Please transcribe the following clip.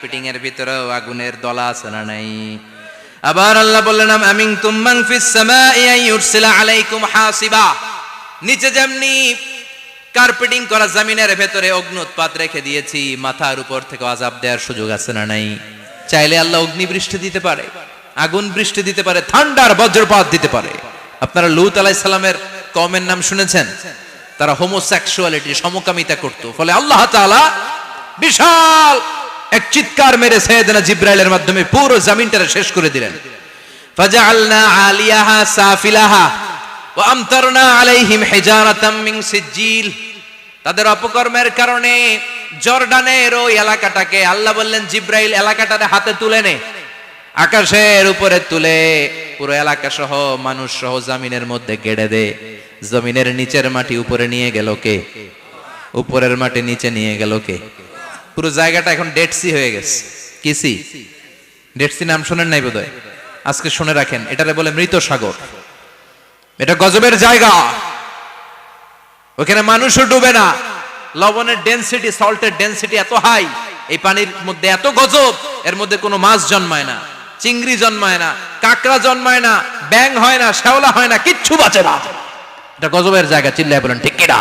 পিটিং এর ভিতরেও আগুনের দলা আছে না নাই? আবার আল্লাহ বললেন আমিন তুমান ফিস সামাই ইউরসিলা আলাইকুম হাসিবা। নিচে যেমনি কার্পেটিং করা জমিনের ভেতরে অগ্নুৎপাত রেখে দিয়েছি, মাথার উপর থেকে আযাব দেওয়ার সুযোগ আছে না নাই? চাইলে আল্লাহ অগ্নি বৃষ্টি দিতে পারে, আগুন বৃষ্টি দিতে পারে, ঠান্ডার বজ্রপাত দিতে পারে। আপনারা লূত আলাইহিস সালামের কওমের নাম শুনেছেন? তারা হোমোসেক্সুয়ালিটি, সমকামিতা করত। ফলে আল্লাহ তাআলা বিশাল এক চিৎকার মেরে সাইয়েদনা জিবরাইলের মাধ্যমে পুরো জমিনটারে শেষ করে দিলেন। ফাজআলনা আলিয়াহা সাফিলাহা ওয়া আমতারনা আলাইহিম হিজারাতাম মিন সিজিল। তাদের অপকর্মের কারণে জর্ডানের ওই এলাকাটাকে আল্লাহ বললেন জিবরাইল এলাকাটারে হাতে তুলে নে, আকাশের উপরে তুলে পুরো এলাকা সহ মানুষ সহ জমিনের মধ্যে গেড়ে দে। জমিনের নিচের মাটি উপরে নিয়ে গেল কে? উপরের মাটি নিচে নিয়ে গেল কে? পুরো জায়গাটা এখন ডেড সি হয়ে গেছে। কি সি? ডেড সি নাম শুনেন নাই বোধহয়? আজকে শুনে রাখেন, এটারে বলে মৃত সাগর। এটা গজবের জায়গা, ওখানে মানুষও ডুবে না। লবণের ডেনসিটি, সল্টের ডেনসিটি এত হাই, এই পানির মধ্যে এত গজব, এর মধ্যে কোনো মাছ জন্মায় না, চিংড়ি জন্মায় না, কাঁকড়া জন্মায় না, ব্যাং হয় না, শ্যাওলা হয় না, কিচ্ছু বাঁচে না। এটা গজবের জায়গা। চিল্লায় বলেন ঠিক কিনা?